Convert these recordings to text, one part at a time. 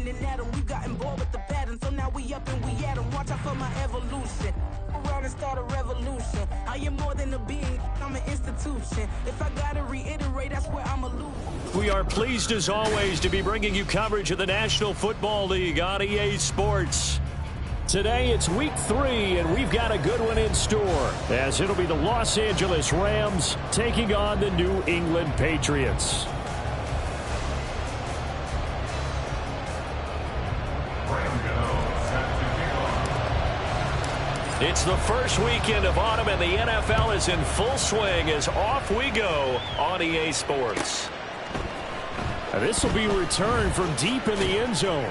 Aaron and Adam, we gotten bored with the pattern, so now we up and we at 'em. Watch out for my evolution. Around and start a revolution. I am more than a being, I'm an institution. If I gotta reiterate, that's where I'm a loser. We are pleased as always to be bringing you coverage of the National Football League on EA Sports. Today it's week 3 and we've got a good one in store, as it'll be the Los Angeles Rams taking on the New England Patriots. It's the first weekend of autumn and the NFL is in full swing as off we go on EA Sports. This will be returned from deep in the end zone.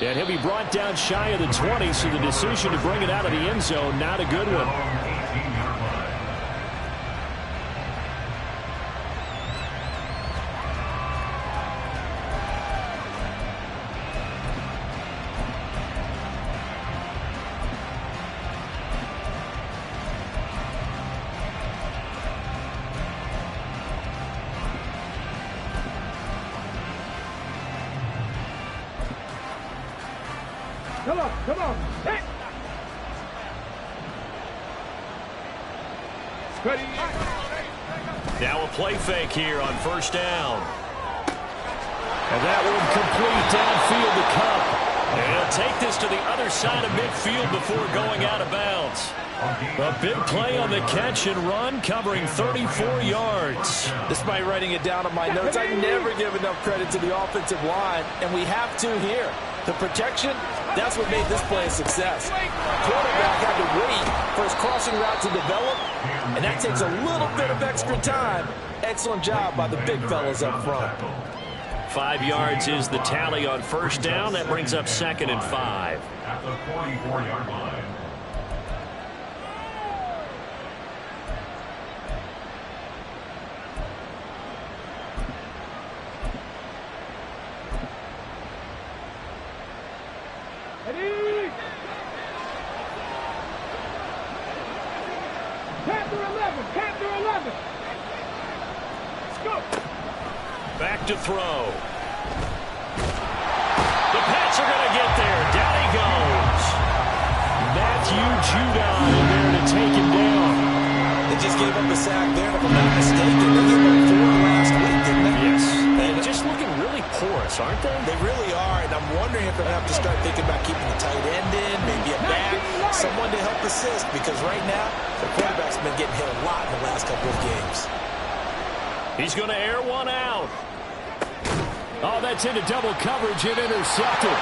And he'll be brought down shy of the 20, so the decision to bring it out of the end zone, not a good one. Come on. Hey. Now a play fake here on first down. And that one complete downfield to Kupp. And he'll take this to the other side of midfield before going out of bounds. A big play on the catch and run, covering 34 yards. Despite writing it down on my notes, I never give enough credit to the offensive line, and we have to here. The protection, that's what made this play a success. Quarterback had to wait for his crossing route to develop, and that takes a little bit of extra time. Excellent job by the big fellas up front. 5 yards is the tally on first down. That brings up 2nd and 5. At the 44-yard line. Panther 11. Let's go. Back to throw. The Pats are going to get there. Down he goes. Matthew Judon in there to take him down. They just gave up a sack there, if I'm not mistaken. They gave up 4 last week, didn't they? Yes. And just looking really porous, aren't they? They really are, and I'm wondering if they're going to have to start thinking about keeping the tight end in, maybe a back, someone to help assist, because right now, the quarterback's been getting hit a lot in the last couple of games. He's going to air one out. Oh, that's into double coverage and intercepted.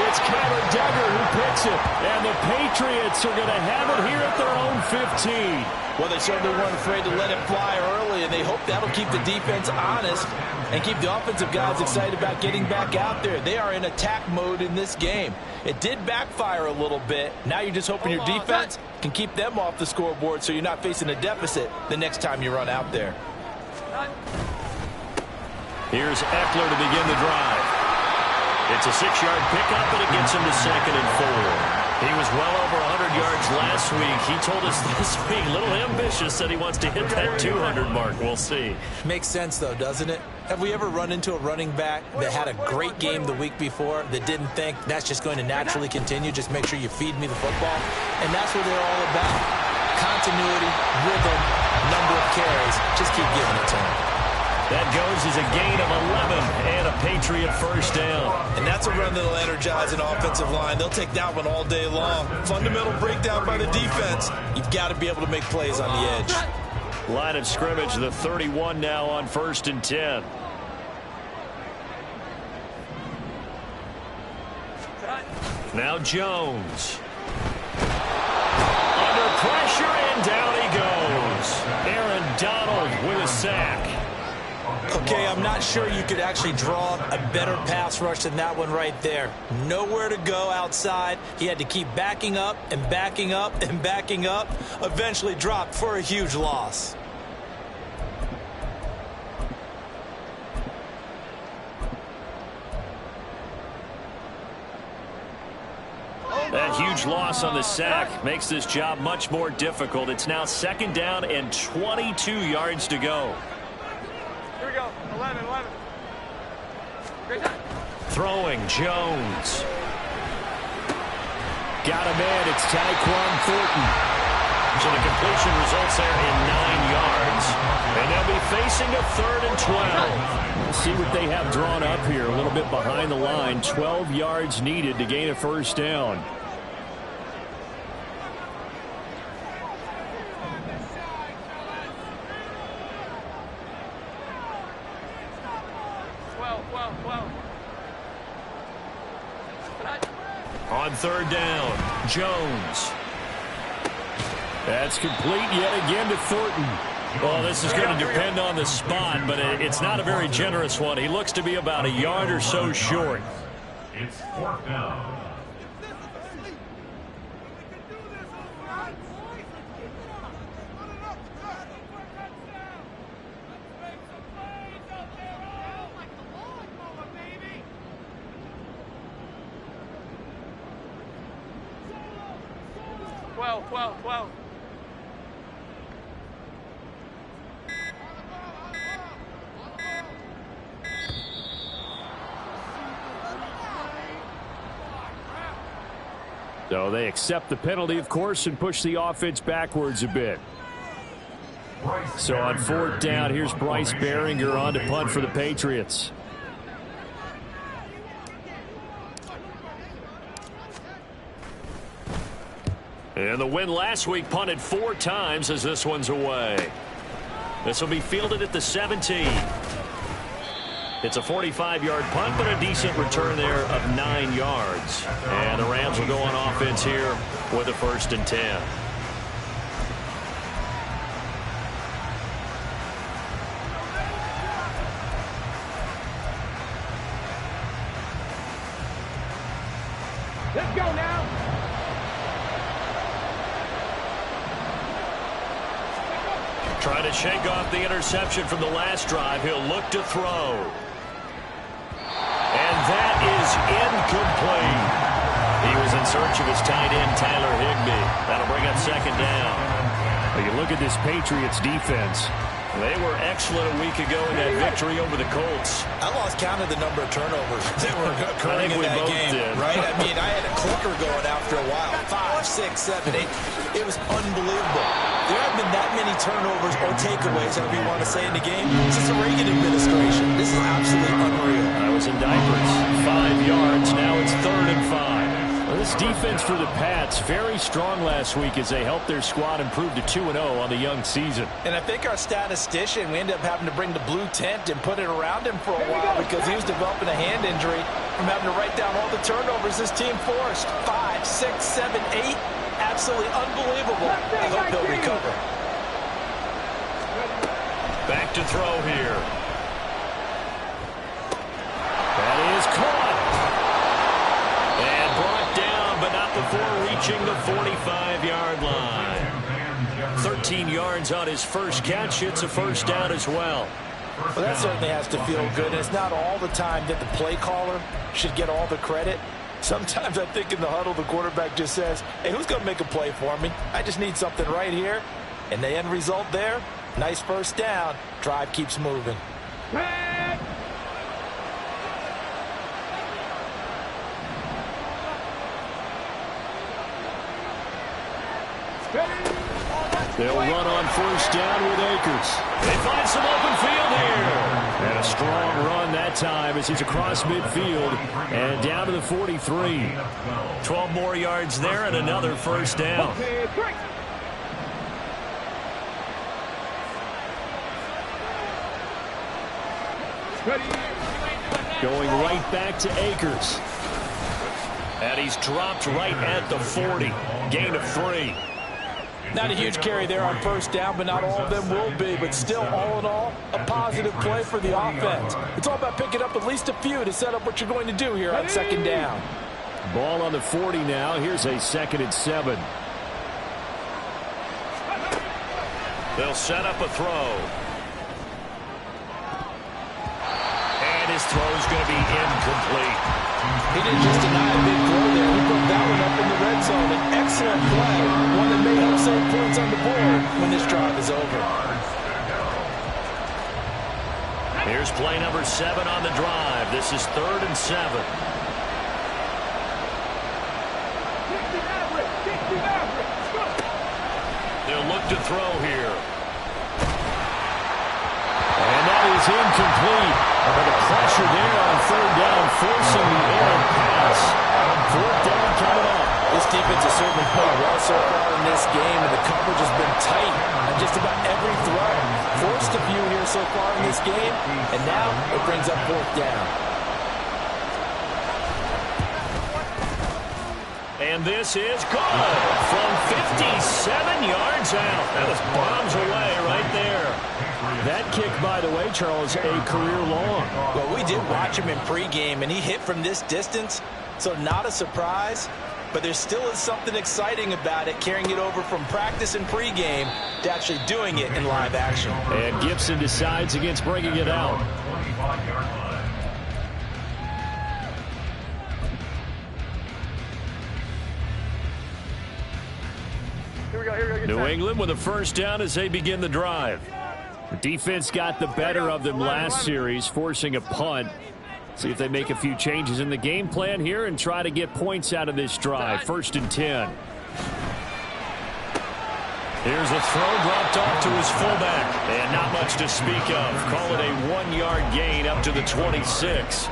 It's Kyler Duggar who picks it, and the Patriots are going to have it here at their own 15. Well, they certainly weren't afraid to let it fly early, and they hope that'll keep the defense honest and keep the offensive guys excited about getting back out there. They are in attack mode in this game. It did backfire a little bit. Now you're just hoping your defense can keep them off the scoreboard so you're not facing a deficit the next time you run out there. Here's Eckler to begin the drive. It's a 6-yard pickup, and it gets him to 2nd and 4. He was well over 100 yards last week. He told us this week, a little ambitious, said he wants to hit that 200 mark. We'll see. Makes sense, though, doesn't it? Have we ever run into a running back that had a great game the week before that didn't think that's just going to naturally continue? Just make sure you feed me the football. And that's what they're all about. Continuity, rhythm, number of carries. Just keep giving it to them. That goes as a gain of 11 and a Patriot first down. And that's a run that'll energize an offensive line. They'll take that one all day long. Fundamental breakdown by the defense. You've got to be able to make plays on the edge. Line of scrimmage, the 31 now on 1st and 10. Now Jones. Under pressure, and down he goes. Aaron Donald with a sack. Okay, I'm not sure you could actually draw a better pass rush than that one right there. Nowhere to go outside. He had to keep backing up and backing up and backing up. Eventually dropped for a huge loss. That huge loss on the sack makes this job much more difficult. It's now 2nd down and 22 yards to go. Here we go. 11. Great time. Throwing, Jones. Got him in. It's Tyquan Thornton. So the completion results there in 9 yards. And they'll be facing a 3rd and 12. We'll see what they have drawn up here. A little bit behind the line. 12 yards needed to gain a first down. On 3rd down, Jones. That's complete yet again to Thornton. Well, this is going to depend on the spot, but it's not a very generous one. He looks to be about a yard or so short. It's 4th down. Well. So they accept the penalty, of course, and push the offense backwards a bit. So on 4th down, here's Bryce Baringer on to punt for the Patriots. And the win last week punted 4 times as this one's away. This will be fielded at the 17. It's a 45-yard punt, but a decent return there of 9 yards. And the Rams will go on offense here with a 1st and 10. Let's go now. Trying to shake off the interception from the last drive. He'll look to throw. And that is incomplete. He was in search of his tight end, Tyler Higbee. That'll bring up 2nd down. Well, you look at this Patriots defense. They were excellent a week ago in that victory over the Colts. I lost count of the number of turnovers that were occurring in that game, right? I mean, I had a clicker going after a while. 5, 6, 7, 8. It was unbelievable. There haven't been that many turnovers or takeaways, however you want to say, in the game since the Reagan administration. This is absolutely unreal. I was in diapers. 5 yards. Now it's 3rd and 5. Well, this defense for the Pats, very strong last week as they helped their squad improve to 2-0 on the young season. And I think our statistician, we ended up having to bring the blue tent and put it around him for a while because he was developing a hand injury from having to write down all the turnovers this team forced. 5, 6, 7, 8. Absolutely unbelievable. I hope he'll recover. Back to throw here. That is caught. And brought down, but not before reaching the 45-yard line. 13 yards on his first catch. It's a 1st down as well. Well, that certainly has to feel good. And it's not all the time that the play caller should get all the credit. Sometimes I think in the huddle, the quarterback just says, hey, who's going to make a play for me? I just need something right here. And the end result there, nice 1st down. Drive keeps moving. They'll run on 1st down with Akers. They find some open field here. And a strong run that time as he's across midfield and down to the 43. 12 more yards there and another 1st down. Going right back to Akers. And he's dropped right at the 40. Gain of 3. Not a huge carry there on 1st down, but not all of them will be. But still, all in all, a positive play for the offense. It's all about picking up at least a few to set up what you're going to do here on 2nd down. Ball on the 40 now. Here's a 2nd and 7. They'll set up a throw. And his throw's going to be incomplete. He didn't just deny a big throw there. He put that one up in the red zone. An excellent play. One that may help save points on the board when this drive is over. Here's play number 7 on the drive. This is 3rd and 7. They'll look to throw here. And that is incomplete. But the pressure there on 3rd down, forcing the errant pass. 4th down coming up. This defense has certainly played well so far in this game, and the coverage has been tight on just about every throw. Forced a few here so far in this game, and now it brings up 4th down. And this is good from 57 yards out. That was bombs away right there. That kick, by the way, Charles, a career long. Well, we did watch him in pregame, and he hit from this distance, so not a surprise. But there still is something exciting about it, carrying it over from practice and pregame to actually doing it in live action. And Gibson decides against bringing it out. New England with a 1st down as they begin the drive. The defense got the better of them last series, forcing a punt. See if they make a few changes in the game plan here and try to get points out of this drive. 1st and 10. Here's a throw dropped off to his fullback. And not much to speak of. Call it a 1-yard gain up to the 26.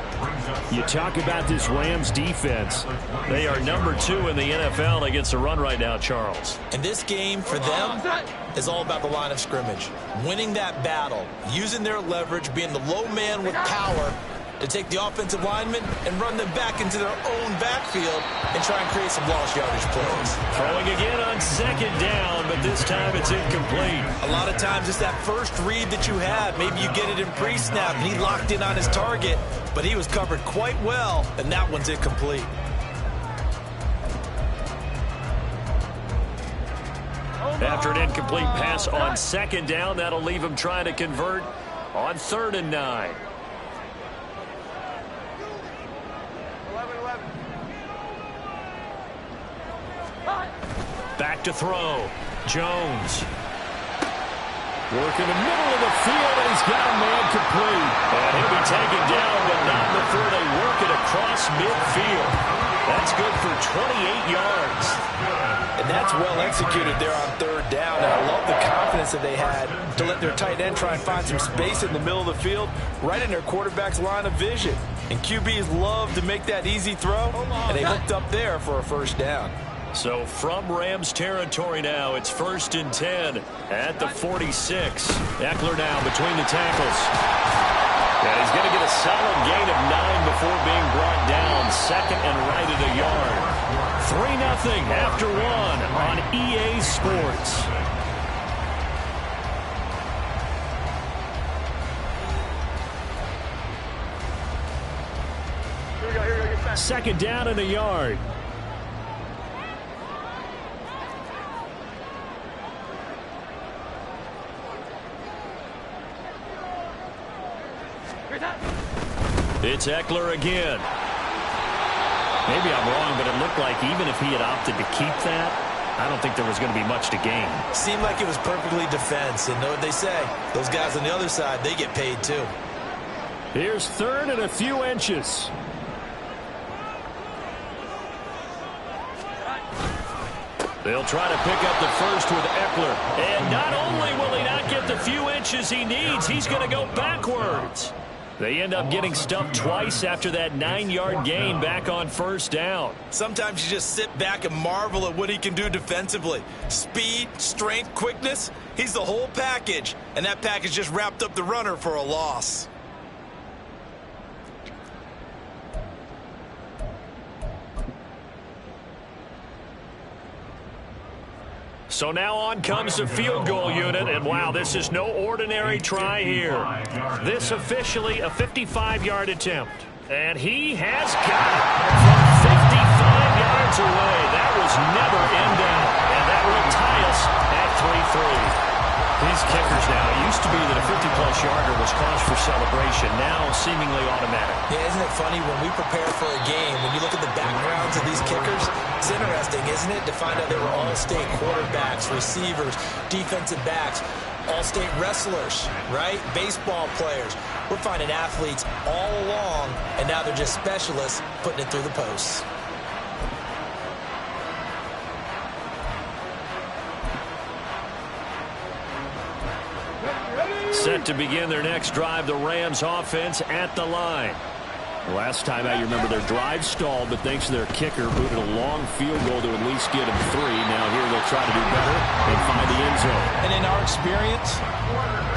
You talk about this Rams defense. They are number 2 in the NFL against the run right now, Charles. And this game for them is all about the line of scrimmage. Winning that battle, using their leverage, being the low man with power to take the offensive linemen and run them back into their own backfield and try and create some lost yardage plays. Throwing again on 2nd down, but this time it's incomplete. A lot of times it's that first read that you have. Maybe you get it in pre-snap and he locked in on his target, but he was covered quite well, and that one's incomplete. After an incomplete pass on 2nd down, that'll leave him trying to convert on 3rd and 9. Back to throw. Jones. Work in the middle of the field, and he's got a man complete. And he'll be taken down, but not before they work it across midfield. That's good for 28 yards. And that's well executed there on 3rd down. And I love the confidence that they had to let their tight end try and find some space in the middle of the field, right in their quarterback's line of vision. And QBs love to make that easy throw, and they hooked up there for a 1st down. So from Rams territory now, it's 1st and 10 at the 46. Eckler now between the tackles. And he's going to get a solid gain of 9 before being brought down. 2nd and right at a yard. 3-0 after 1 on EA Sports. Second down and a yard. It's Eckler again. Maybe I'm wrong, but it looked like even if he had opted to keep that, I don't think there was going to be much to gain. Seemed like it was perfectly defense, and know what they say. Those guys on the other side, they get paid too. Here's 3rd and a few inches. They'll try to pick up the first with Eckler. And not only will he not get the few inches he needs, he's going to go backwards. They end up getting stuffed twice after that 9-yard gain back on 1st down. Sometimes you just sit back and marvel at what he can do defensively. Speed, strength, quickness, he's the whole package. And that package just wrapped up the runner for a loss. So now on comes the field goal unit, and wow, this is no ordinary try here. This officially a 55-yard attempt. And he has got it from 55 yards away. That was never in doubt, and that will tie us at 3-3. These kickers now, it used to be that a 50-plus yarder was cause for celebration, now seemingly automatic. Yeah, isn't it funny when we prepare for a game, when you look at the backgrounds of these kickers, it's interesting, isn't it, to find out they were all-state quarterbacks, receivers, defensive backs. all-state wrestlers, right? Baseball players. We're finding athletes all along, and now they're just specialists putting it through the posts. Set to begin their next drive, the Rams offense at the line. Last time out, you remember their drive stalled, but thanks to their kicker, booted a long field goal to at least get them 3. Now here they'll try to do better and find the end zone. And in our experience,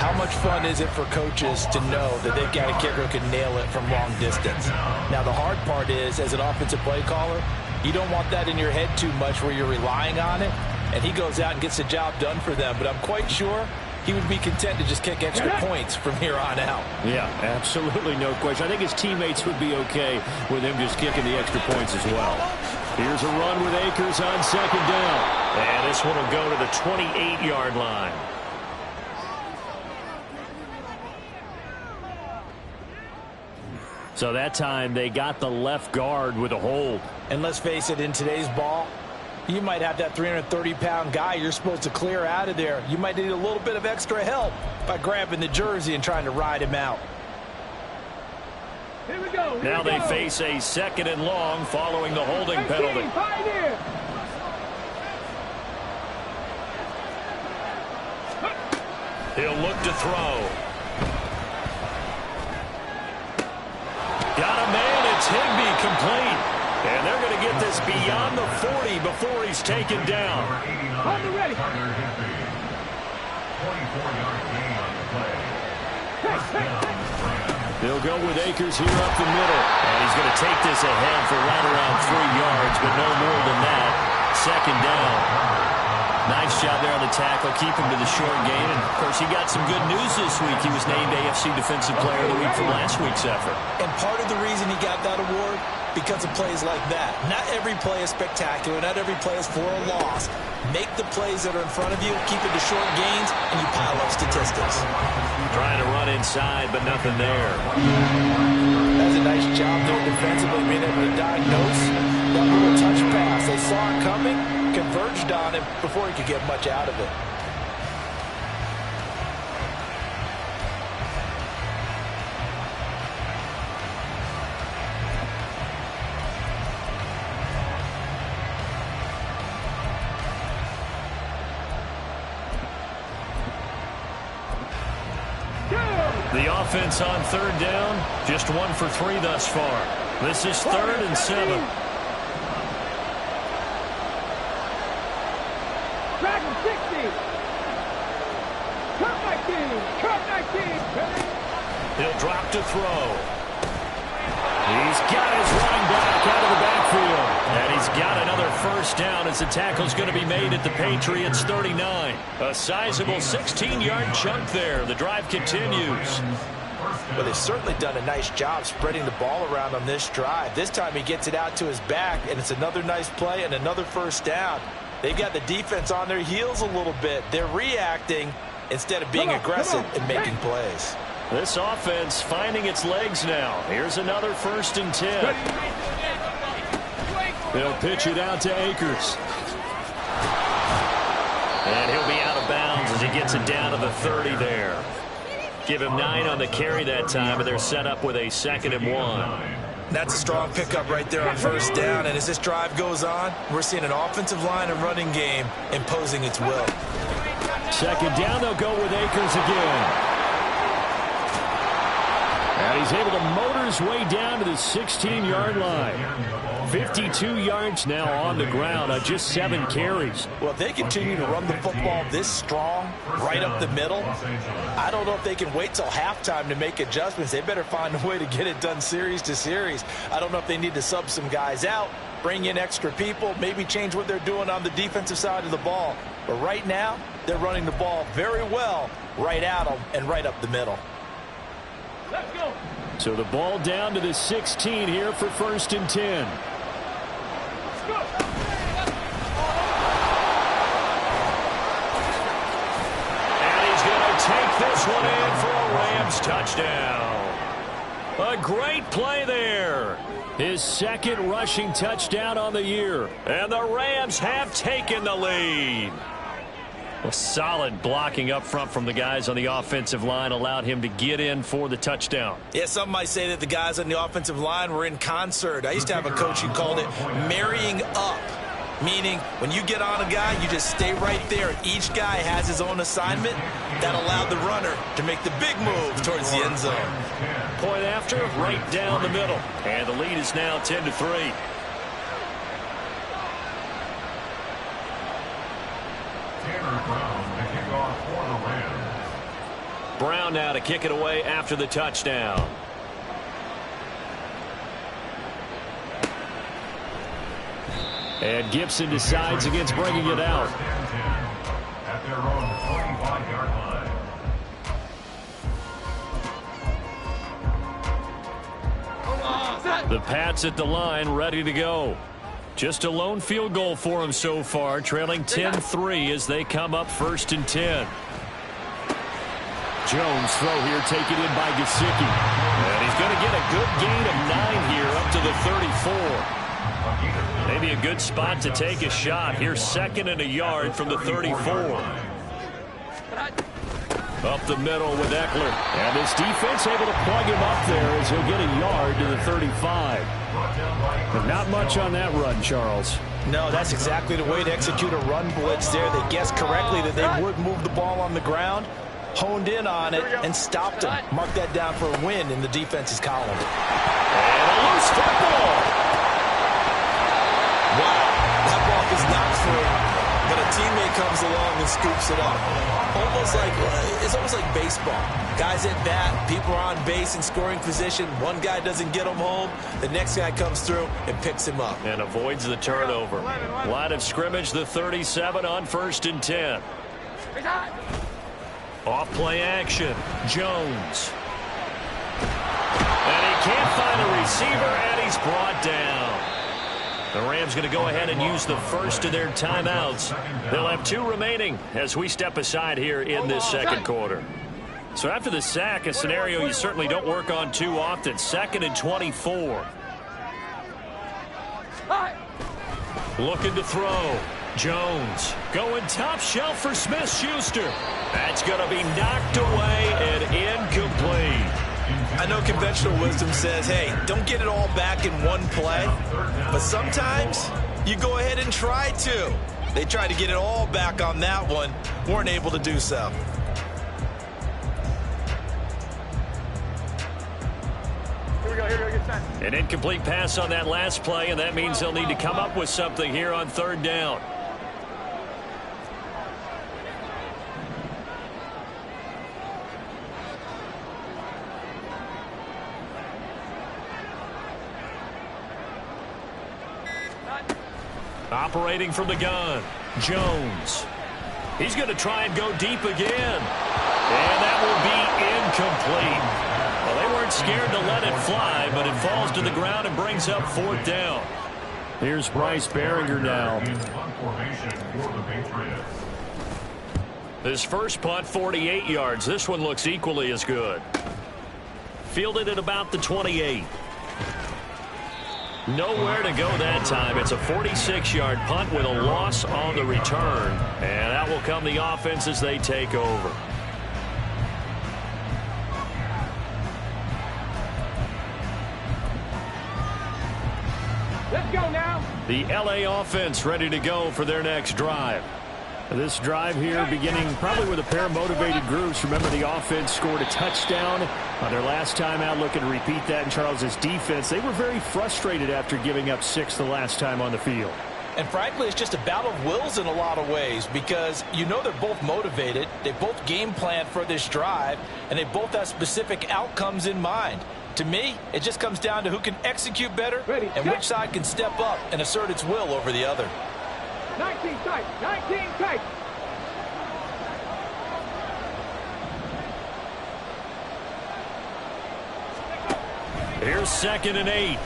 how much fun is it for coaches to know that they've got a kicker who can nail it from long distance? Now the hard part is, as an offensive play caller, you don't want that in your head too much where you're relying on it, and he goes out and gets the job done for them. But I'm quite sure he would be content to just kick extra points from here on out. Yeah, absolutely no question. I think his teammates would be okay with him just kicking the extra points as well. Here's a run with Akers on second down. And this one will go to the 28-yard line. So that time they got the left guard with a hold. And let's face it, in today's ball, you might have that 330-pound guy you're supposed to clear out of there. You might need a little bit of extra help by grabbing the jersey and trying to ride him out. Here we go. Now they face a 2nd and long following the holding penalty. He'll look to throw. Got a man. It's Higbee, complete. And they're going to get this beyond the 40 before he's taken down. On the ready. 24-yard gain on the play. They'll go with Akers here up the middle. And he's going to take this ahead for right around 3 yards, but no more than that. 2nd down. Nice job there on the tackle. Keep him to the short game. And, of course, he got some good news this week. He was named AFC Defensive Player of the Week from last week's effort. And part of the reason he got that award, because of plays like that. Not every play is spectacular. Not every play is for a loss. Make the plays that are in front of you, keep it to short gains, and you pile up statistics. Trying to run inside, but nothing there. That's a nice job there defensively, being able to diagnose that little touch pass. They saw it coming, converged on him before he could get much out of it. The offense on 3rd down, just 1 for 3 thus far. This is 3rd and 7. Dragon 60. Cut 19. Cut 19. He'll drop to throw. He's got his running back out of the backfield. And he's got another 1st down as the tackle's going to be made at the Patriots 39. A sizable 16-yard chunk there. The drive continues. Well, they've certainly done a nice job spreading the ball around on this drive. This time he gets it out to his back, and it's another nice play and another 1st down. They've got the defense on their heels a little bit. They're reacting instead of being aggressive and making plays. This offense finding its legs now. Here's another 1st and 10. They'll pitch it out to Akers. And he'll be out of bounds as he gets it down to the 30 there. Give him 9 on the carry that time, and they're set up with a 2nd and 1. That's a strong pickup right there on 1st down, and as this drive goes on, we're seeing an offensive line and running game imposing its will. 2nd down, they'll go with Akers again. And he's able to motor his way down to the 16-yard line. 52 yards now on the ground on just 7 carries. Well, if they continue to run the football this strong, right up the middle, I don't know if they can wait till halftime to make adjustments. They better find a way to get it done series to series. I don't know if they need to sub some guys out, bring in extra people, maybe change what they're doing on the defensive side of the ball. But right now, they're running the ball very well right at them and right up the middle. Let's go. So the ball down to the 16 here for 1st and 10. Let's go. And he's going to take this one in for a Rams touchdown. A great play there. His 2nd rushing touchdown on the year. And the Rams have taken the lead. Well, solid blocking up front from the guys on the offensive line allowed him to get in for the touchdown. Yeah, some might say that the guys on the offensive line were in concert. I used to have a coach who called it marrying up, meaning when you get on a guy, you just stay right there. Each guy has his own assignment. That allowed the runner to make the big move towards the end zone. Point after, right down the middle. And the lead is now 10-3. Brown now to kick it away after the touchdown. And Gibson decides against bringing it out. At their own 25-yard line. The Pats at the line, ready to go. Just a lone field goal for them so far, trailing 10-3 as they come up 1st and 10. Jones throw here taken in by Gesicki. And he's going to get a good gain of 9 here up to the 34. Maybe a good spot to take a shot. Here's 2nd and a yard from the 34. Up the middle with Eckler. And his defense able to plug him up there as he'll get a yard to the 35. But not much on that run, Charles. No, that's exactly the way to execute a run blitz there. They guessed correctly that they would move the ball on the ground, honed in on it, and stopped him. Mark that down for a win in the defense's column. And a loose football. Wow, that ball is not free, but a teammate comes along and scoops it up. It's almost like baseball. Guys at bat, people are on base in scoring position. One guy doesn't get him home. The next guy comes through and picks him up. And avoids the turnover. Line of scrimmage, the 37 on 1st and 10. Off play action. Jones. And he can't find a receiver, and he's brought down. The Rams going to go ahead and use the first of their timeouts. They'll have 2 remaining as we step aside here in this second quarter. So after the sack, a scenario you certainly don't work on too often. 2nd and 24. Looking to throw. Jones going top shelf for Smith-Schuster. That's going to be knocked away and incomplete. I know conventional wisdom says, hey, don't get it all back in one play. But sometimes you go ahead and try to. They tried to get it all back on that one. Weren't able to do so. Here we go, get set. An incomplete pass on that last play, and that means they'll need to come up with something here on 3rd down. Operating from the gun, Jones. He's going to try and go deep again. And that will be incomplete. Well, they weren't scared to let it fly, but it falls to the ground and brings up 4th down. Here's Bryce Baringer now. His first punt, 48 yards. This one looks equally as good. Fielded at about the 28. Nowhere to go that time. It's a 46-yard punt with a loss on the return. And that will come the offense as they take over. Let's go now. The LA offense ready to go for their next drive. This drive here beginning probably with a pair of motivated groups. Remember, the offense scored a touchdown on their last time out. Looking to repeat that in Charles's defense. They were very frustrated after giving up 6 the last time on the field. And frankly, it's just a battle of wills in a lot of ways because you know they're both motivated. They both game plan for this drive, and they both have specific outcomes in mind. To me, it just comes down to who can execute better and which side can step up and assert its will over the other. 19 tight, 19 tight. Here's 2nd and 8.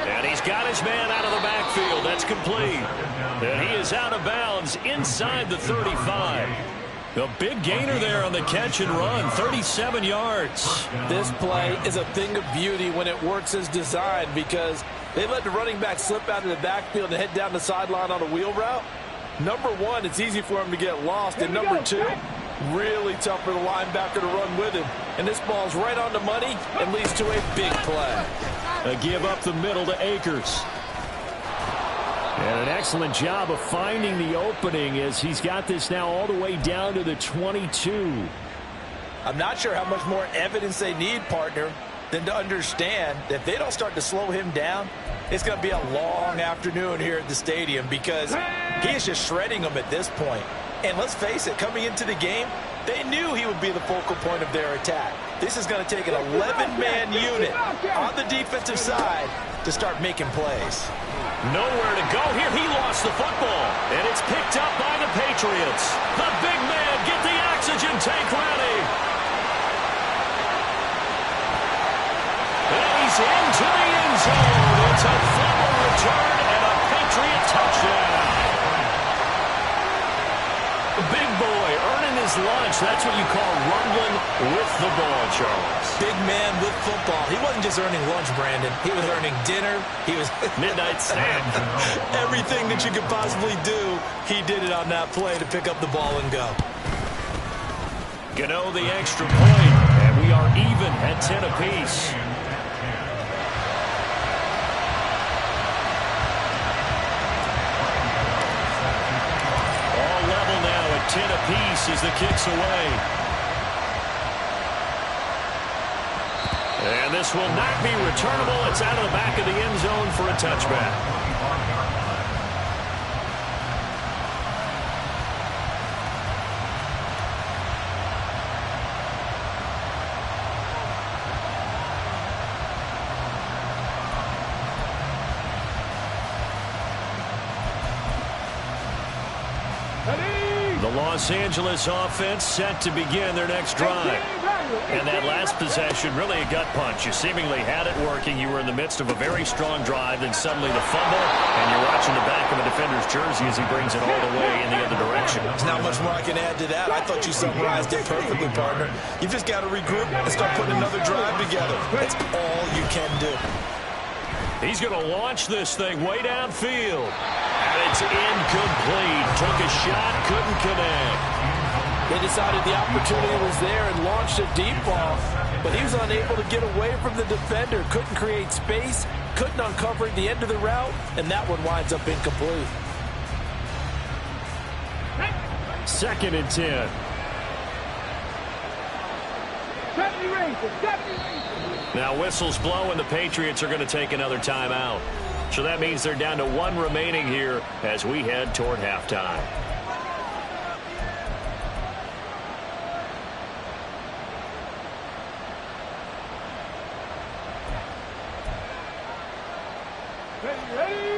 And he's got his man out of the backfield. That's complete. And he is out of bounds inside the 35. A big gainer there on the catch and run, 37 yards. This play is a thing of beauty when it works as designed because they let the running back slip out of the backfield and head down the sideline on a wheel route. Number one, it's easy for him to get lost. And number two, really tough for the linebacker to run with him. And this ball's right on the money and leads to a big play. A give up the middle to Akers. And an excellent job of finding the opening as he's got this now all the way down to the 22. I'm not sure how much more evidence they need, partner, than to understand that if they don't start to slow him down, it's going to be a long afternoon here at the stadium because he is just shredding them at this point. And let's face it, coming into the game, they knew he would be the focal point of their attack. This is going to take an 11-man unit on the defensive side to start making plays. Nowhere to go here. He lost the football. And it's picked up by the Patriots. The big man, get the oxygen tank ready. And he's into the end zone. It's a fumble return and a Patriot touchdown. The big boy earning his lunch. That's what you call rumbling with the ball, Charles. Big man with football. He wasn't just earning lunch, Brandon. He was earning dinner. He was midnight snack. Everything that you could possibly do, he did it on that play to pick up the ball and go. Gano the extra point, and we are even at 10 apiece. All level now at 10 apiece as the kick's away. And this will not be returnable. It's out of the back of the end zone for a touchback. The Los Angeles offense set to begin their next drive. And that last possession, really a gut punch. You seemingly had it working. You were in the midst of a very strong drive, then suddenly the fumble, and you're watching the back of the defender's jersey as he brings it all the way in the other direction. There's not much more I can add to that. I thought you summarized it perfectly, partner. You've just got to regroup and start putting another drive together. That's all you can do. He's going to launch this thing way downfield. And it's incomplete. Took a shot, couldn't connect. They decided the opportunity was there and launched a deep ball, but he was unable to get away from the defender. Couldn't create space, couldn't uncover the end of the route, and that one winds up incomplete. 2nd and 10. 70 Rangers. Now whistles blow and the Patriots are going to take another timeout. So that means they're down to 1 remaining here as we head toward halftime.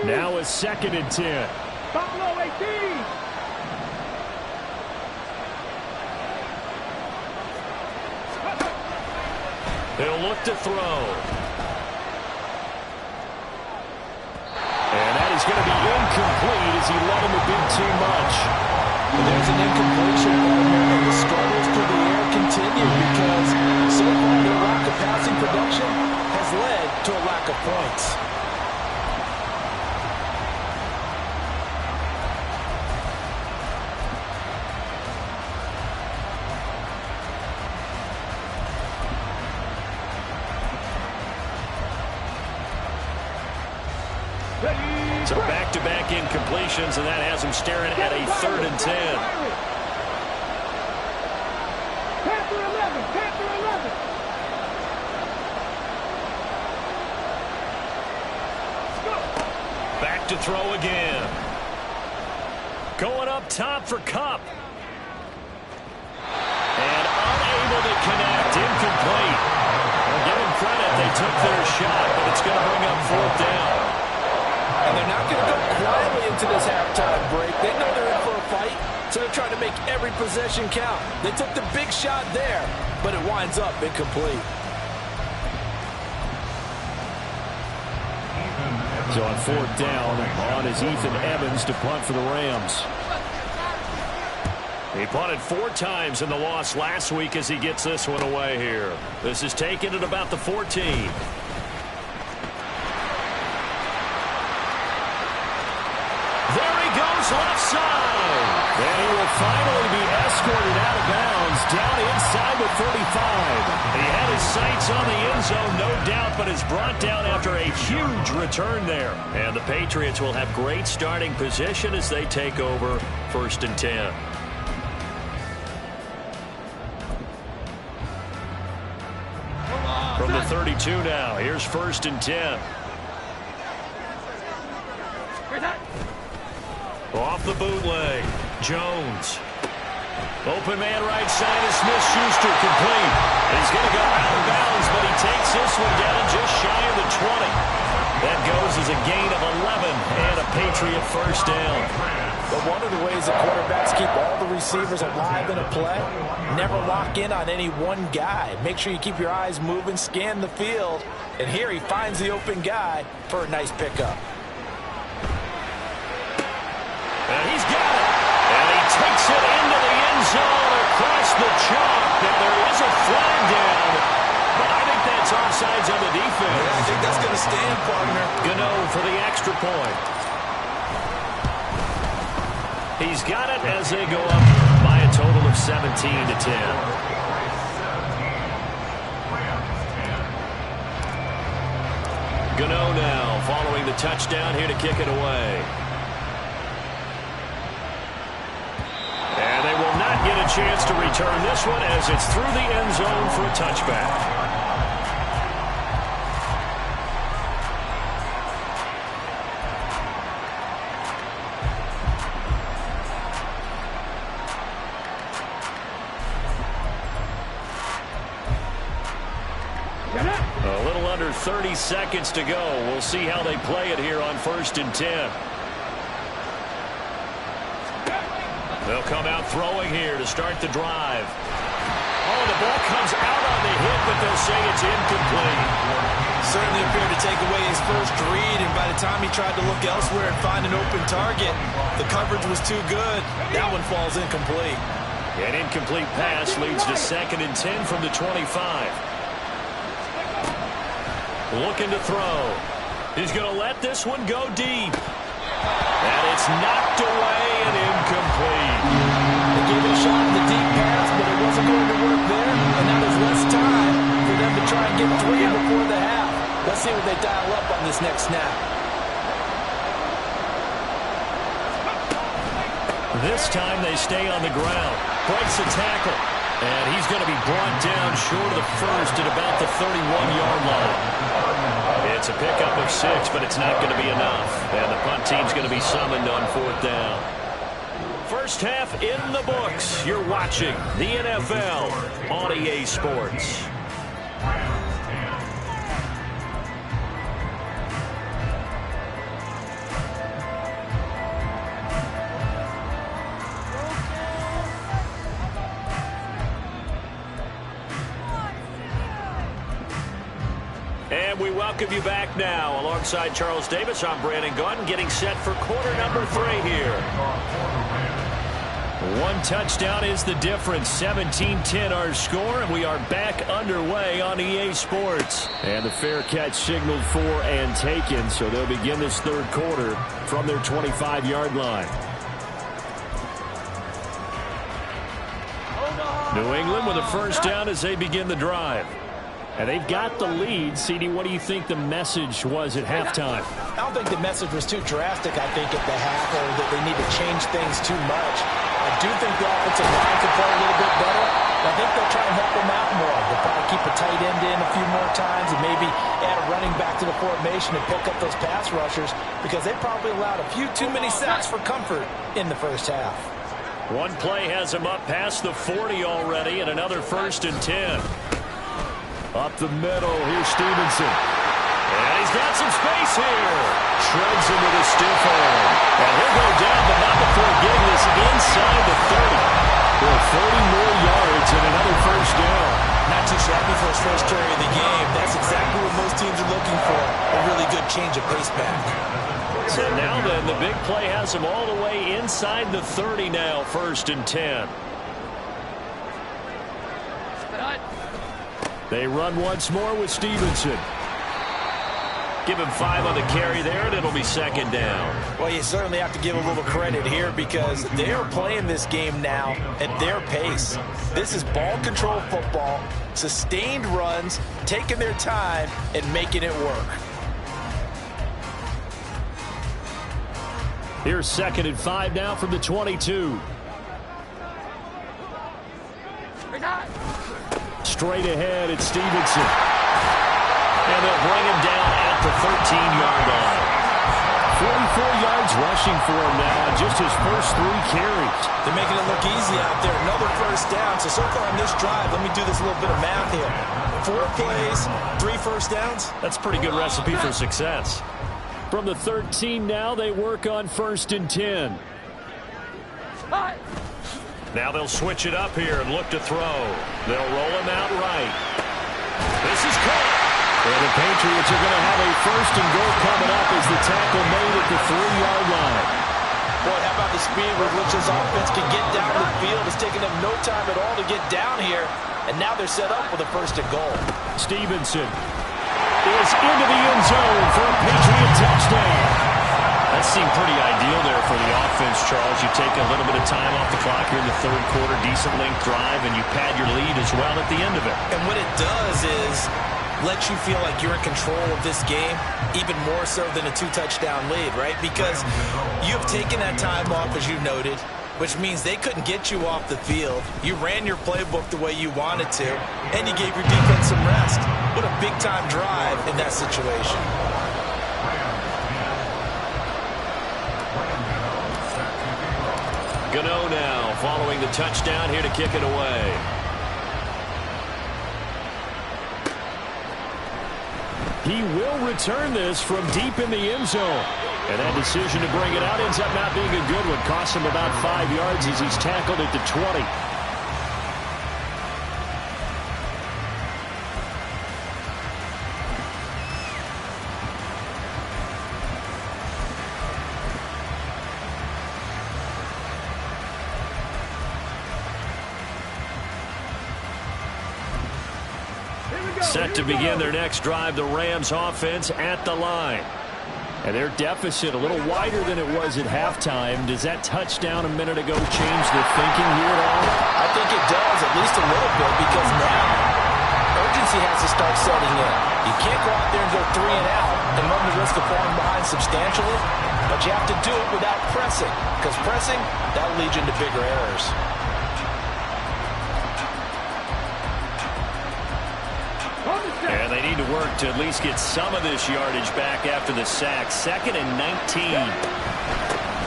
Now a 2nd and 10. Buffalo 18. He'll look to throw. And that is going to be incomplete as he let him a bit too much. And there's an incompletion, and the struggles through the air continue because so far their lack of passing production has led to a lack of points. So back-to-back incompletions, and that has him staring at a 3rd and 10. Panther 11. Panther 11. Back to throw again. Going up top for Kupp. And unable to connect. Incomplete. Well, give them credit. They took their shot, but it's going to bring up 4th down. And they're not going to go quietly into this halftime break. They know they're in for a fight, so they're trying to make every possession count. They took the big shot there, but it winds up incomplete. So on 4th down, on is Ethan Evans to punt for the Rams. He punted 4 times in the loss last week as he gets this one away here. This is taken at about the 14. There he goes left side. And he will finally be escorted out of bounds down inside the 35. He had his sights on the end zone, no doubt, but is brought down after a huge return there. And the Patriots will have great starting position as they take over 1st and 10. From the 32 now, here's 1st and 10. Off the bootleg, Jones. Open man right side of Smith-Schuster, complete. He's going to go out of bounds, but he takes this one down just shy of the 20. That goes as a gain of 11 and a Patriot first down. But one of the ways that quarterbacks keep all the receivers alive in a play, never lock in on any one guy. Make sure you keep your eyes moving, scan the field, and here he finds the open guy for a nice pickup. And he's got it. And he takes it into the end zone across the chalk. And there is a flag down. But I think that's offsides on the defense. Yeah, I think that's going to stand, partner. Gano for the extra point. He's got it as they go up by a total of 17 to 10. Gano now following the touchdown here to kick it away. And they will not get a chance to return this one as it's through the end zone for a touchback. A little under 30 seconds to go. We'll see how they play it here on 1st and 10. They'll come out throwing here to start the drive. Oh, the ball comes out on the hit, but they'll say it's incomplete. Certainly appeared to take away his first read, and by the time he tried to look elsewhere and find an open target, the coverage was too good. That one falls incomplete. An incomplete pass leads to 2nd and 10 from the 25. Looking to throw. He's going to let this one go deep. And it's knocked away and incomplete. They gave it a shot in the deep pass, but it wasn't going to work there. And now there's less time for them to try and get 3 before the half. Let's see what they dial up on this next snap. This time they stay on the ground. Breaks a tackle. And he's going to be brought down short of the first at about the 31-yard line. It's a pickup of 6, but it's not going to be enough. And the punt team's going to be summoned on 4th down. First half in the books. You're watching the NFL on EA Sports. And we welcome you back now. Alongside Charles Davis, I'm Brandon Gaudin, getting set for quarter number 3 here. 1 touchdown is the difference. 17-10 our score, and we are back underway on EA Sports. And the fair catch signaled for and taken, so they'll begin this 3rd quarter from their 25-yard line. New England with a first down as they begin the drive. And they've got the lead. CD, what do you think the message was at halftime? I don't think the message was too drastic, I think, at the half, or that they need to change things too much. I do think the offensive line could play a little bit better. I think they'll try and help them out more. They'll probably keep a tight end in a few more times and maybe add a running back to the formation and pick up those pass rushers because they probably allowed a few too many sacks for comfort in the first half. One play has him up past the 40 already, and another 1st and 10. Up the middle, here's Stevenson. And he's got some space here. Shreds him with a stiff arm. And he'll go down, but not before getting this inside the 30. For 30 more yards and another first down. Not too shabby for his first carry of the game. That's exactly what most teams are looking for. A really good change of pace back. So now then, the big play has him all the way inside the 30 now, 1st and 10. They run once more with Stevenson. Give him 5 on the carry there, and it'll be second down. Well, you certainly have to give a little credit here because they are playing this game now at their pace. This is ball control football, sustained runs, taking their time, and making it work. Here's 2nd and 5 now from the 22. Straight ahead, it's Stevenson. And they'll bring him down at the 13-yard line. 44 yards rushing for him now on just his first 3 carries. They're making it look easy out there. Another first down. So far on this drive, let me do this little bit of math here. 4 plays, 3 first downs. That's a pretty good recipe for success. From the 13 now, they work on 1st and 10. Now they'll switch it up here and look to throw. They'll roll him out right. This is caught. And the Patriots are going to have a 1st and goal coming up as the tackle made at the 3-yard line. Boy, how about the speed with which this offense can get down the field? It's taken them no time at all to get down here. And now they're set up with a 1st and goal. Stevenson is into the end zone for a Patriot touchdown. That seemed pretty ideal there for the offense, Charles. You take a little bit of time off the clock here in the 3rd quarter, decent length drive, and you pad your lead as well at the end of it. And what it does is let you feel like you're in control of this game, even more so than a 2-touchdown lead, right? Because you've taken that time off, as you noted, which means they couldn't get you off the field. You ran your playbook the way you wanted to, and you gave your defense some rest. What a big-time drive in that situation. Gano now following the touchdown here to kick it away. He will return this from deep in the end zone. And that decision to bring it out ends up not being a good one. Costs him about 5 yards as he's tackled at the 20. Set to begin their next drive, the Rams offense at the line. And their deficit a little wider than it was at halftime. Does that touchdown a minute ago change the thinking here at all? I think it does, at least a little bit, because now urgency has to start setting in. You can't go out there and go 3 and out and run the risk of falling behind substantially, but you have to do it without pressing, because pressing, that'll lead you into bigger errors. And they need to work to at least get some of this yardage back after the sack. 2nd and 19.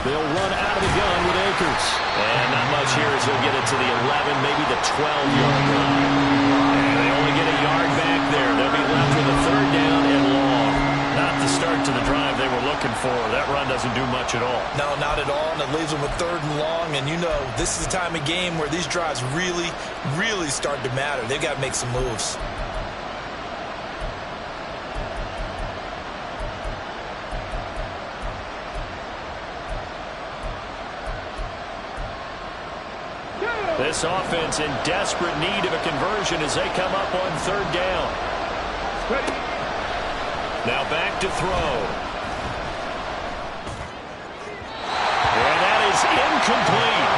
They'll run out of the gun with Akers. And not much here as they'll get it to the 11, maybe the 12-yard line. And they only get a yard back there. They'll be left with a 3rd down and long. Not the start to the drive they were looking for. That run doesn't do much at all. No, not at all, and it leaves them with 3rd and long. And you know, this is the time of game where these drives really, really start to matter. They've got to make some moves. This offense in desperate need of a conversion as they come up on 3rd down. Now back to throw. And that is incomplete.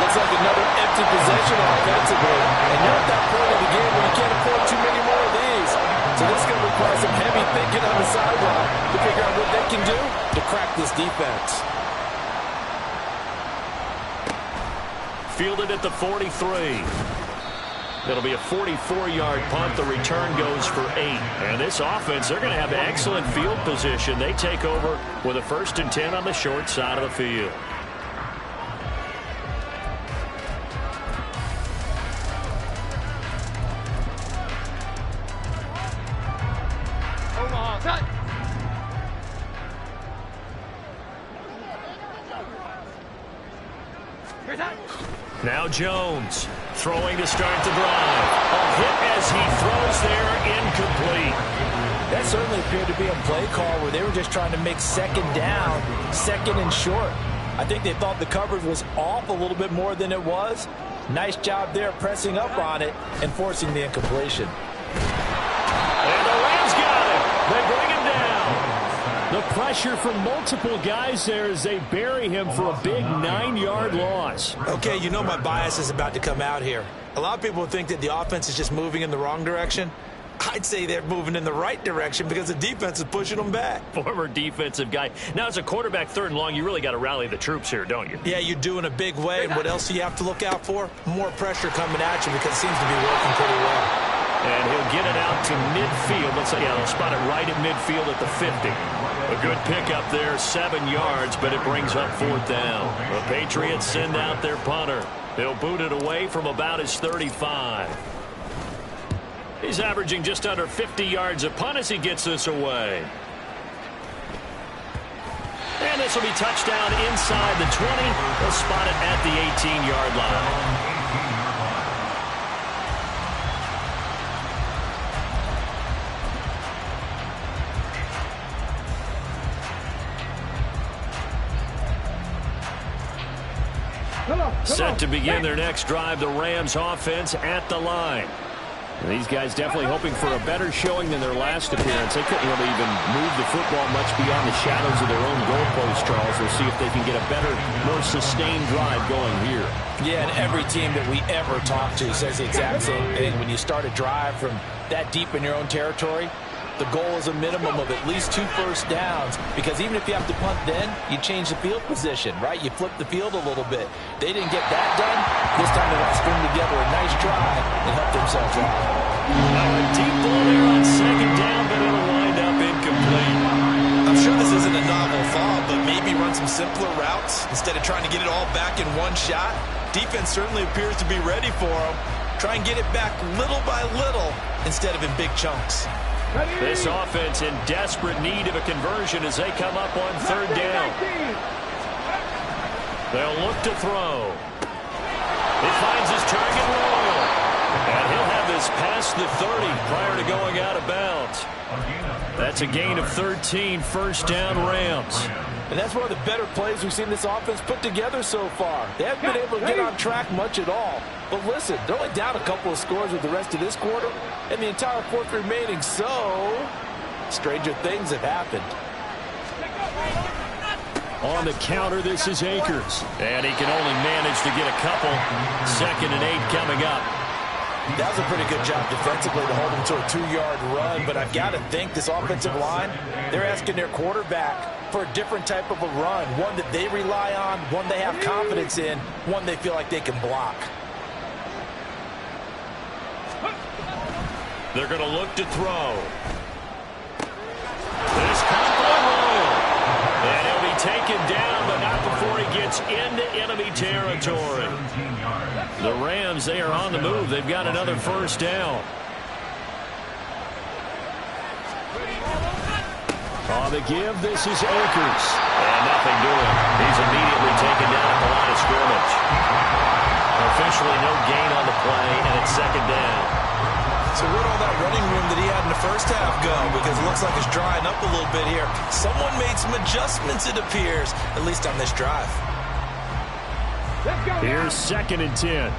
Looks like another empty possession offensively. And you're at that point of the game where you can't afford too many more of these. So this is going to require some heavy thinking on the sideline to figure out what they can do to crack this defense. Fielded at the 43. It'll be a 44-yard punt. The return goes for 8. And this offense, they're going to have excellent field position. They take over with a 1st and 10 on the short side of the field. Now Jones throwing to start the drive. A hit as he throws there, incomplete. That certainly appeared to be a play call where they were just trying to make 2nd down, 2nd and short. I think they thought the coverage was off a little bit more than it was. Nice job there pressing up on it and forcing the incompletion. pressure from multiple guys there as they bury him for a big 9-yard loss. Okay, you know my bias is about to come out here. A lot of people think that the offense is just moving in the wrong direction. I'd say they're moving in the right direction because the defense is pushing them back. Former defensive guy. Now, as a quarterback, 3rd and long, you really got to rally the troops here, don't you? Yeah, you do in a big way. And what else do you have to look out for? More pressure coming at you because it seems to be working pretty well. And he'll get it out to midfield. Let's say, yeah, they'll spot it right at midfield at the 50. A good pickup there, 7 yards, but it brings up 4th down. The Patriots send out their punter. They'll boot it away from about his 35. He's averaging just under 50 yards a punt as he gets this away. And this will be touchdown inside the 20. They'll spot it at the 18-yard line. Set to begin their next drive, the Rams offense at the line. And these guys definitely hoping for a better showing than their last appearance. They couldn't really even move the football much beyond the shadows of their own goalpost, Charles. We'll see if they can get a better, more sustained drive going here. Yeah, and every team that we ever talk to says the exact same thing. When you start a drive from that deep in your own territory, the goal is a minimum of at least 2 first downs, because even if you have to punt then, you change the field position, right? You flip the field a little bit. They didn't get that done. This time they got to string together a nice drive and help themselves out. Now a deep ball there on 2nd down, but it'll wind up incomplete. I'm sure this isn't a novel thought, but maybe run some simpler routes instead of trying to get it all back in one shot. Defense certainly appears to be ready for them. Try and get it back little by little instead of in big chunks. This offense in desperate need of a conversion as they come up on 3rd down. They'll look to throw. He finds his target, Royal. And he'll have this past the 30 prior to going out of bounds. That's a gain of 13, 1st down Rams. And that's one of the better plays we've seen this offense put together so far. They haven't been able to get on track much at all. But listen, they're only down a couple of scores with the rest of this quarter, and the entire 4th remaining, so stranger things have happened. On the counter, this is Akers. And he can only manage to get a couple. 2nd and 8 coming up. That was a pretty good job defensively to hold him to a 2-yard run, but I've got to think this offensive line, they're asking their quarterback for a different type of a run, one that they rely on, one they have confidence in, one they feel like they can block. They're going to look to throw. This caught by Royal. And he'll be taken down, but not before he gets into enemy territory. The Rams, they are on the move. They've got another 1st down. On the give, this is Akers. And nothing doing. He's immediately taken down at the line of scrimmage. Officially no gain on the play, and it's 2nd down. So where'd all that running room that he had in the first half go? Because it looks like it's drying up a little bit here. Someone made some adjustments, it appears, at least on this drive. Here's 2nd and 10.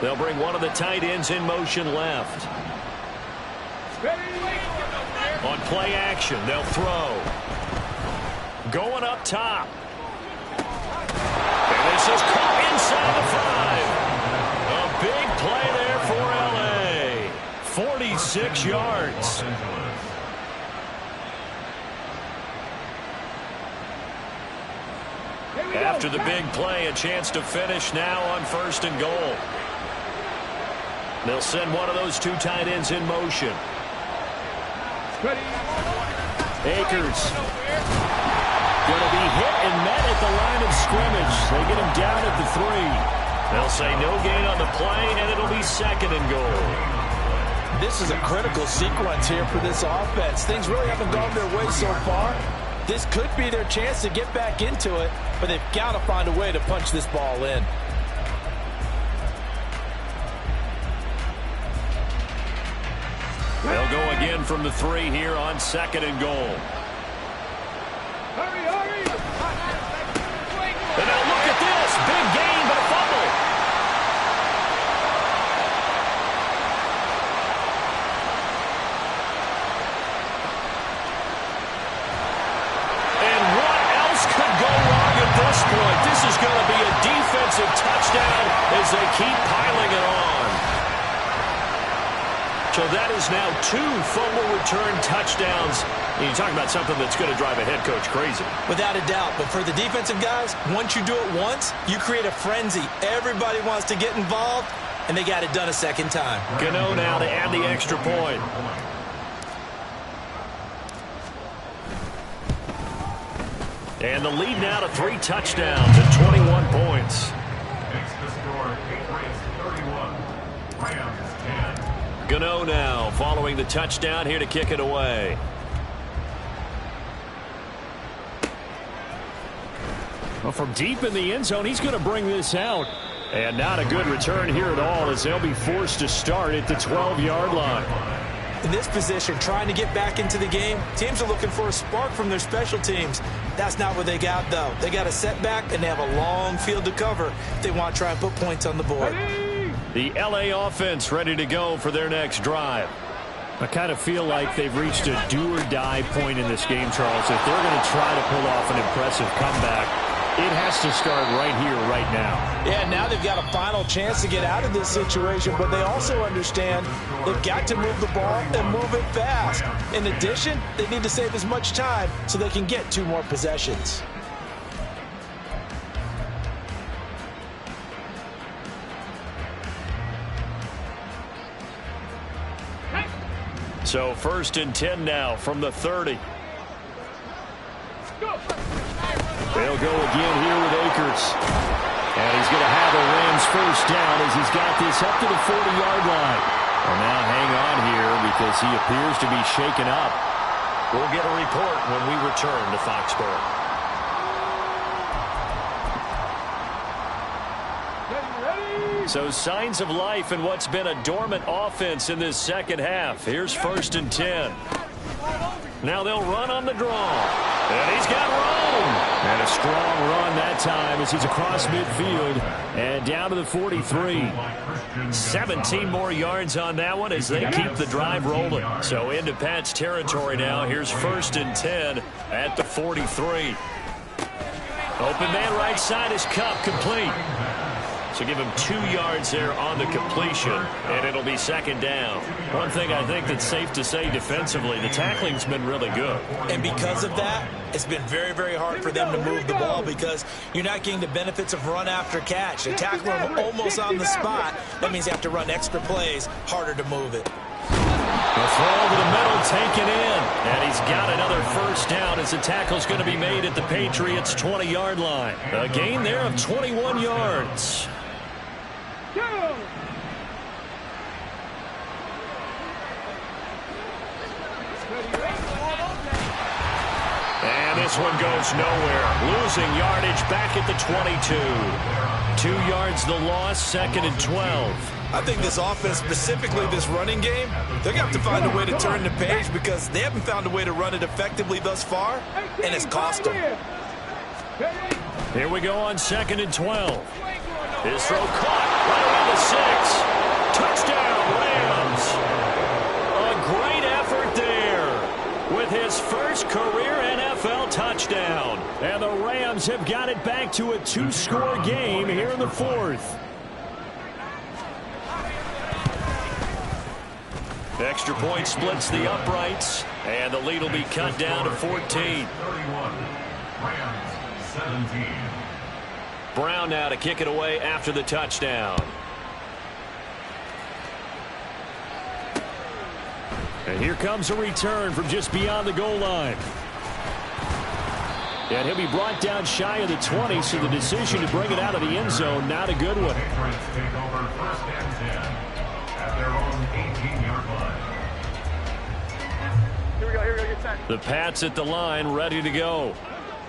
They'll bring one of the tight ends in motion left. On play action, they'll throw. Going up top. And this is caught inside the 5. A big play there for L.A. 46 yards. After the big play, a chance to finish now on 1st and goal. They'll send one of those 2 tight ends in motion. Akers. Going to be hit and met at the line of scrimmage. They get him down at the 3. They'll say no gain on the play, and it'll be 2nd and goal. This is a critical sequence here for this offense. Things really haven't gone their way so far. This could be their chance to get back into it, but they've got to find a way to punch this ball in. They'll go again from the 3 here on 2nd and goal. Hurry, hurry! And now look at this. Big gain, but a fumble. as they keep piling it on. So that is now 2 fumble return touchdowns. You talk about something that's going to drive a head coach crazy. Without a doubt. But for the defensive guys, once you do it once, you create a frenzy. Everybody wants to get involved, and they got it done a second time. Gano now to add the extra point. And the lead now to 3 touchdowns and 21 points. Makes the score 8 race 31. Rams 10. Gano now following the touchdown here to kick it away. Well, from deep in the end zone, he's going to bring this out. And not a good return here at all as they'll be forced to start at the 12-yard line. In this position, trying to get back into the game, teams are looking for a spark from their special teams. That's not what they got, though. They got a setback, and they have a long field to cover if they want to try and put points on the board. The LA offense ready to go for their next drive. I kind of feel like they've reached a do-or-die point in this game, Charles. If they're going to try to pull off an impressive comeback, it has to start right here, right now. Yeah, now they've got a final chance to get out of this situation, but they also understand they've got to move the ball and move it fast. In addition, they need to save as much time so they can get 2 more possessions. So 1st and 10 now from the 30. They'll go again here with Akers. And he's going to have a Rams first down as he's got this up to the 40-yard line. Well, now hang on here because he appears to be shaken up. We'll get a report when we return to Foxborough. So signs of life in what's been a dormant offense in this second half. Here's 1st and 10. Now they'll run on the draw. And he's got room. And a strong run that time as he's across midfield and down to the 43. 17 more yards on that one as they keep the drive rolling. So into Pat's territory now. Here's 1st and 10 at the 43. Open man right side is Kupp, complete. So give him 2 yards there on the completion, and it'll be 2nd down. One thing I think that's safe to say defensively, the tackling's been really good. And because of that, it's been very, very hard for them to move the ball because you're not getting the benefits of run after catch. They tackle him almost on the spot. That means they have to run extra plays, harder to move it. The throw over the middle taken in, and he's got another first down as the tackle's going to be made at the Patriots' 20-yard line. A gain there of 21 yards. And this one goes nowhere. Losing yardage back at the 22. 2 yards the loss, 2nd and 12. I think this offense, specifically this running game, they're going to have to find a way to turn the page because they haven't found a way to run it effectively thus far, and it's cost them. Here we go on 2nd and 12. His throw caught right around the 6. Touchdown, Rams. A great effort there with his first career NFL touchdown. And the Rams have got it back to a 2-score game here in the 4th. Extra point splits the uprights, and the lead will be cut down to 14. 31. Rams 17. Brown now to kick it away after the touchdown. And here comes a return from just beyond the goal line. And he'll be brought down shy of the 20, so the decision to bring it out of the end zone, not a good one. Patriots take over 1st and 10 at their own 18-yard line. Here we go, get set. The Pats at the line, ready to go.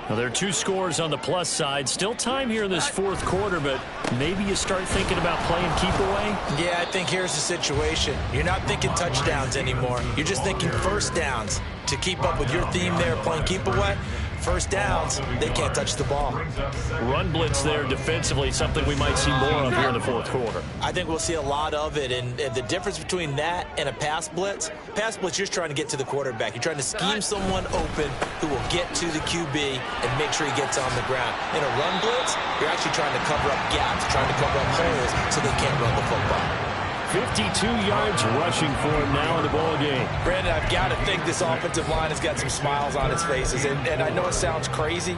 Now, there are 2 scores on the plus side. Still time here in this 4th quarter, but maybe you start thinking about playing keep away? Yeah, I think here's the situation. You're not thinking touchdowns anymore. You're just thinking first downs. To keep up with your theme there, playing keep away, First downs, they can't touch the ball. Run blitz there defensively, something we might see more of here in the fourth quarter. I think we'll see a lot of it, and the difference between that and a pass blitz, you're just trying to get to the quarterback. You're trying to scheme someone open who will get to the QB and make sure he gets on the ground. In a run blitz, you're actually trying to cover up gaps, trying to cover up holes so they can't run the football. 52 yards rushing for him now in the ball game. Brandon, I've got to think this offensive line has got some smiles on its faces, and I know it sounds crazy,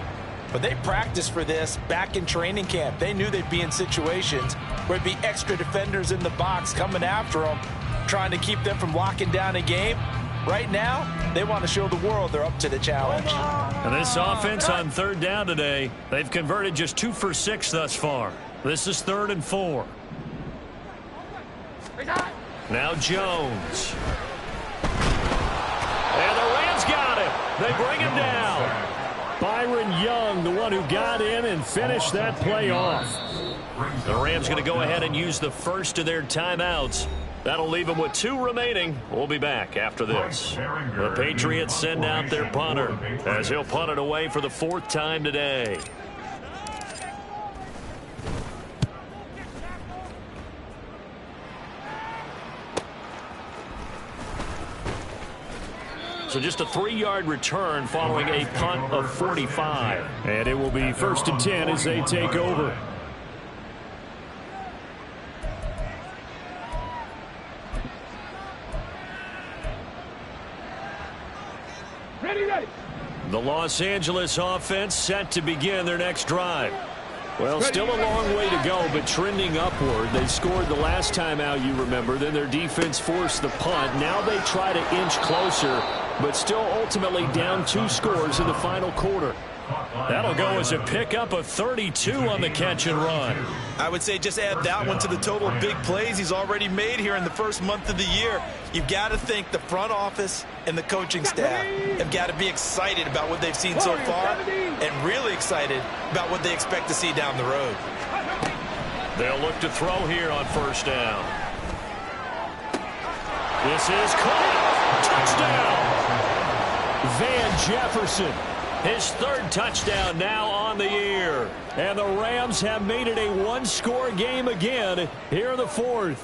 but they practiced for this back in training camp. They knew they'd be in situations where there'd be extra defenders in the box coming after them, trying to keep them from locking down a game. Right now, they want to show the world they're up to the challenge. And this offense on third down today, they've converted just 2 for 6 thus far. This is 3rd and 4. Now Jones. And the Rams got him. They bring him down. Byron Young, the one who got in and finished that play off. The Rams going to go ahead and use the first of their timeouts. That'll leave them with 2 remaining. We'll be back after this. The Patriots send out their punter as he'll punt it away for the 4th time today. So just a 3-yard return following a punt of 45. And it will be 1st and 10 as they take over. Ready. The Los Angeles offense set to begin their next drive. Well, still a long way to go, but trending upward. They scored the last time out, you remember. Then their defense forced the punt. Now they try to inch closer, but still ultimately down 2 scores in the final quarter. That'll go as a pickup of 32 on the catch and run. I would say just add that one to the total big plays he's already made here in the first month of the year. You've got to think the front office and the coaching staff have got to be excited about what they've seen so far and really excited about what they expect to see down the road. They'll look to throw here on 1st down. This is caught. Touchdown. Van Jefferson. His 3rd touchdown now on the year. And the Rams have made it a 1-score game again here in the 4th.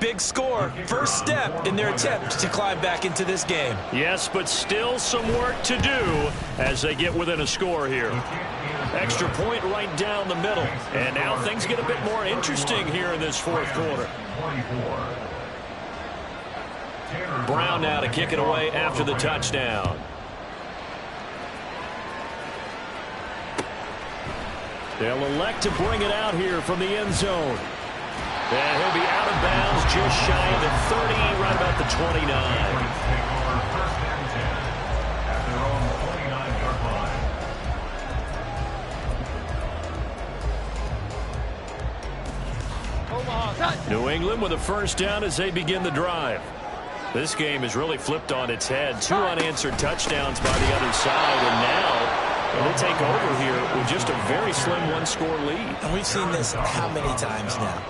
Big score. First step in their attempt to climb back into this game. Yes, but still some work to do as they get within a score here. Extra point right down the middle. And now things get a bit more interesting here in this 4th quarter. Brown now to kick it away after the touchdown. They'll elect to bring it out here from the end zone. And he'll be out of bounds just shy of the 30, right about the 29. New England with a 1st down as they begin the drive. This game has really flipped on its head. 2 unanswered touchdowns by the other side, and now they take over here with just a very slim 1-score lead. And we've seen this how many times now?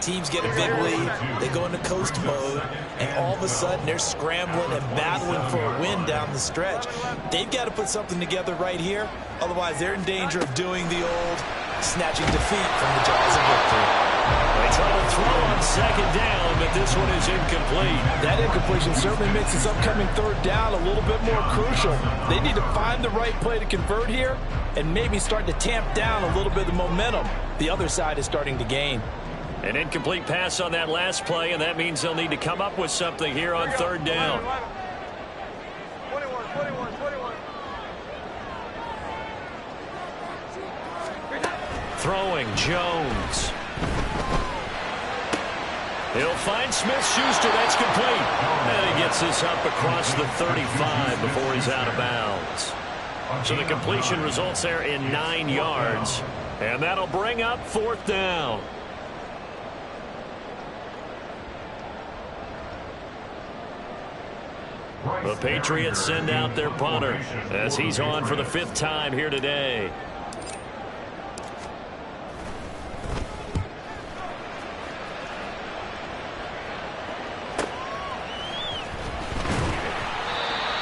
Teams get a big lead, they go into coast mode, and all of a sudden they're scrambling and battling for a win down the stretch. They've got to put something together right here, otherwise they're in danger of doing the old snatching defeat from the jaws of victory. They try to throw on 2nd down, but this one is incomplete. That incompletion certainly makes this upcoming 3rd down a little bit more crucial. They need to find the right play to convert here and maybe start to tamp down a little bit of momentum the other side is starting to gain. An incomplete pass on that last play, and that means they'll need to come up with something here on 3rd down. 21. Throwing Jones. He'll find Smith-Schuster. That's complete. And he gets this up across the 35 before he's out of bounds. So the completion results there in 9 yards. And that'll bring up 4th down. The Patriots send out their punter as he's on for the 5th time here today.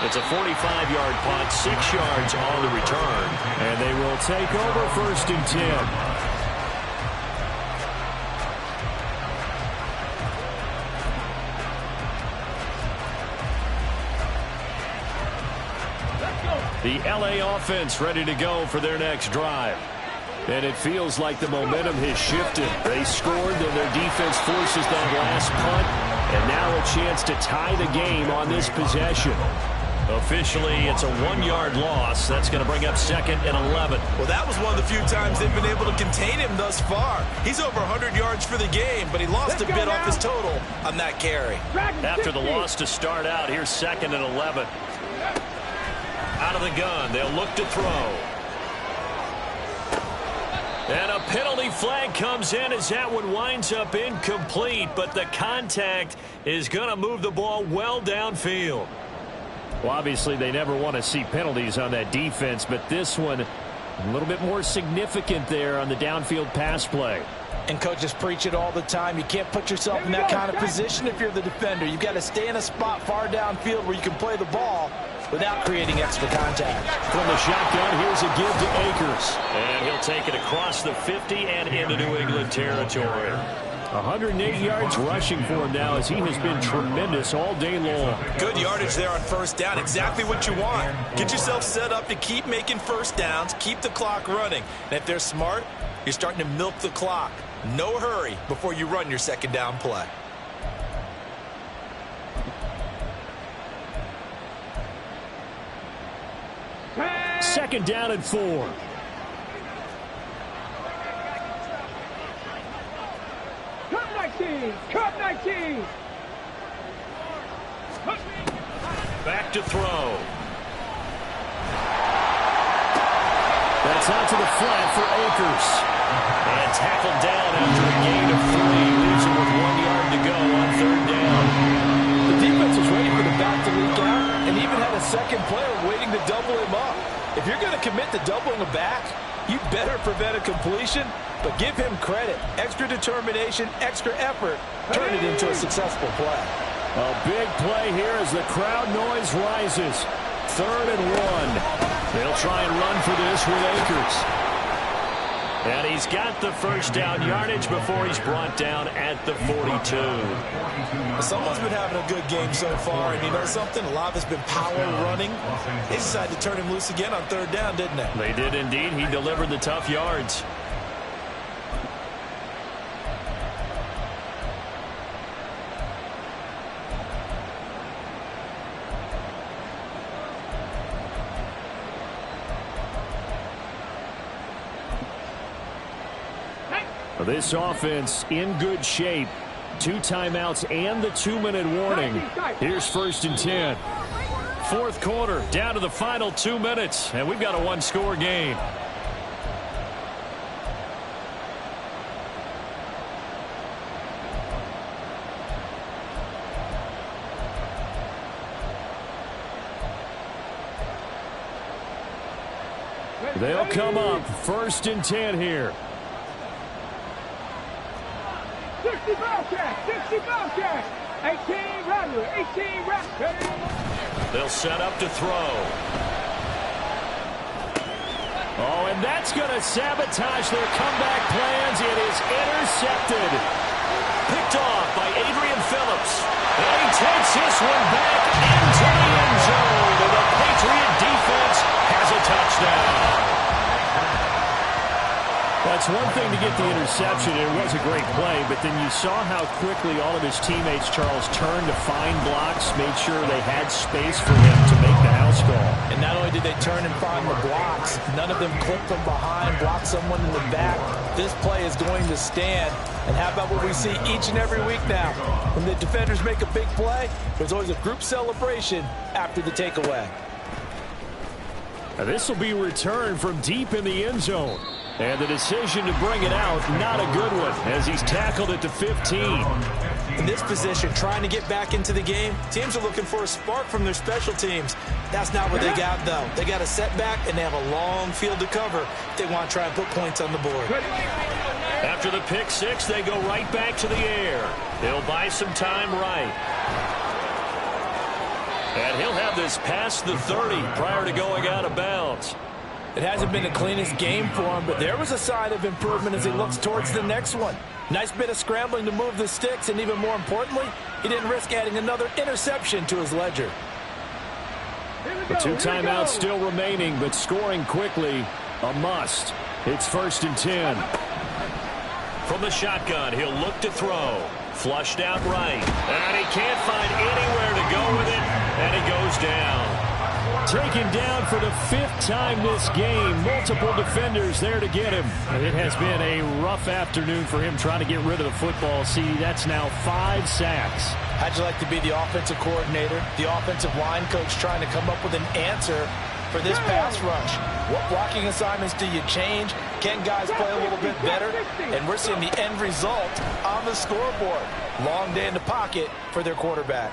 It's a 45-yard punt, 6 yards on the return. And they will take over 1st and 10. The LA offense ready to go for their next drive. And it feels like the momentum has shifted. They scored, then their defense forces that last punt. And now a chance to tie the game on this possession. Officially, it's a 1-yard loss. That's going to bring up 2nd and 11. Well, that was one of the few times they've been able to contain him thus far. He's over 100 yards for the game, but he lost a bit off his total on that carry. After the loss to start out, here's 2nd and 11. Out of the gun, they'll look to throw. And a penalty flag comes in as that one winds up incomplete, but the contact is going to move the ball well downfield. Well, obviously, they never want to see penalties on that defense, but this one a little bit more significant there on the downfield pass play. And coaches preach it all the time. You can't put yourself in that kind of position if you're the defender. You've got to stay in a spot far downfield where you can play the ball without creating extra contact. From the shotgun, here's a give to Akers. And he'll take it across the 50 and into New England territory. 108 yards rushing for him now as he has been tremendous all day long. Good yardage there on 1st down. Exactly what you want. Get yourself set up to keep making 1st downs, keep the clock running. And if they're smart, you're starting to milk the clock. No hurry before you run your 2nd down play. Second down and 4. Cut 19. Back to throw. That's out to the flat for Akers. And tackled down after a gain of 3. Leaves him with 1 yard to go on 3rd down. The defense was ready for the back to leak out and even had a second player waiting to double him up. If you're going to commit to doubling a back, you better prevent a completion, but give him credit. Extra determination, extra effort, turn it into a successful play. A big play here as the crowd noise rises. 3rd and 1. They'll try and run for this with Akers. And he's got the 1st down yardage before he's brought down at the 42. Someone's been having a good game so far, and you know something? A lot has been power running. They decided to turn him loose again on 3rd down, didn't they? They did indeed. He delivered the tough yards. This offense in good shape. 2 timeouts and the 2-minute warning. Here's 1st and 10. 4th quarter, down to the final 2 minutes, and we've got a 1-score game. They'll come up 1st and 10 here. 60 Bobcat, 18 Rattler, 18 Rattler. They'll set up to throw. Oh, and that's going to sabotage their comeback plans. It is intercepted. Picked off by Adrian Phillips. And he takes this one back into the end zone. And the Patriot defense has a touchdown. That's one thing to get the interception. It was a great play, but then you saw how quickly all of his teammates, Charles, turned to find blocks, made sure they had space for him to make the house call. And not only did they turn and find the blocks, none of them clipped from behind, blocked someone in the back. This play is going to stand. And how about what we see each and every week now? When the defenders make a big play, there's always a group celebration after the takeaway. Now this will be returned from deep in the end zone. And the decision to bring it out, not a good one, as he's tackled at the 15. In this position, trying to get back into the game, teams are looking for a spark from their special teams. That's not what they got, though. They got a setback, and they have a long field to cover if they want to try and put points on the board. After the pick six, they go right back to the air. They'll buy some time right. And he'll have this past the 30 prior to going out of bounds. It hasn't been the cleanest game for him, but there was a sign of improvement as he looks towards the next one. Nice bit of scrambling to move the sticks, and even more importantly, he didn't risk adding another interception to his ledger. The 2 timeouts still remaining, but scoring quickly, a must. It's 1st and 10. From the shotgun, he'll look to throw. Flushed out right. And he can't find anywhere to go with it, and he goes down. Taken down for the 5th time this game. Multiple defenders there to get him. It has been a rough afternoon for him trying to get rid of the football. See, that's now 5 sacks. How'd you like to be the offensive coordinator, the offensive line coach trying to come up with an answer for this pass rush? What blocking assignments do you change? Can guys play a little bit better? And we're seeing the end result on the scoreboard. Long day in the pocket for their quarterback.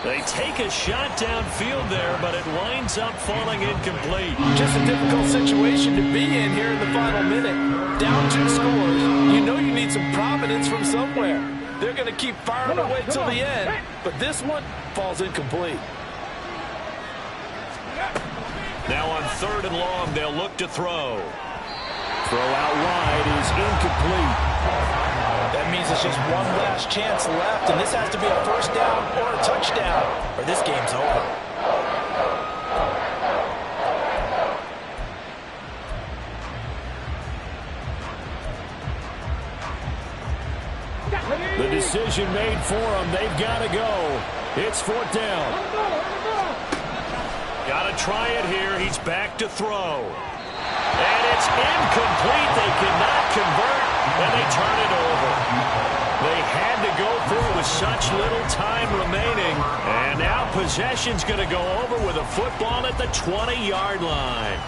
They take a shot downfield there, but it winds up falling incomplete. Just a difficult situation to be in here in the final minute. Down 2 scores. You know you need some providence from somewhere. They're going to keep firing away till the end, but this one falls incomplete. Now on 3rd and long, they'll look to throw. Throw out wide is incomplete. That means it's just one last chance left, and this has to be a 1st down or a touchdown, or this game's over. The decision made for them. They've got to go. It's 4th down. Got to try it here. He's back to throw. And it's incomplete. They cannot convert, and they turn it over. They had to go for it with such little time remaining. And now possession's going to go over with a football at the 20-yard line.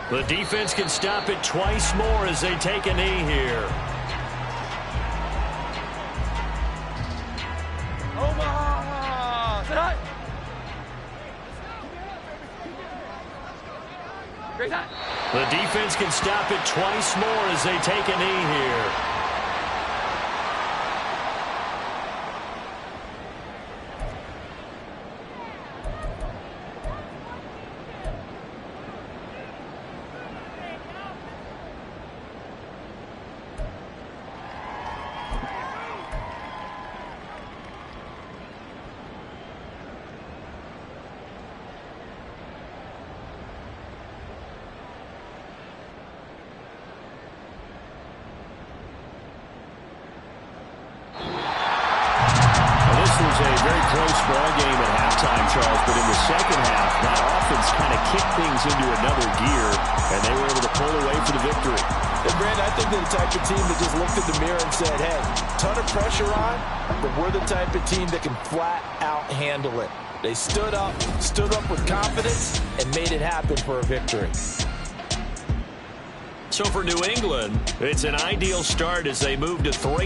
The defense can stop it twice more as they take a knee here. The defense can stop it twice more as they take a knee here. A very close ball game at halftime, Charles, but in the second half, that offense kind of kicked things into another gear, and they were able to pull away for the victory. And Brandon, I think they're the type of team that just looked in the mirror and said, hey, ton of pressure on, but we're the type of team that can flat out handle it. They stood up with confidence, and made it happen for a victory. So for New England, it's an ideal start as they move to 3.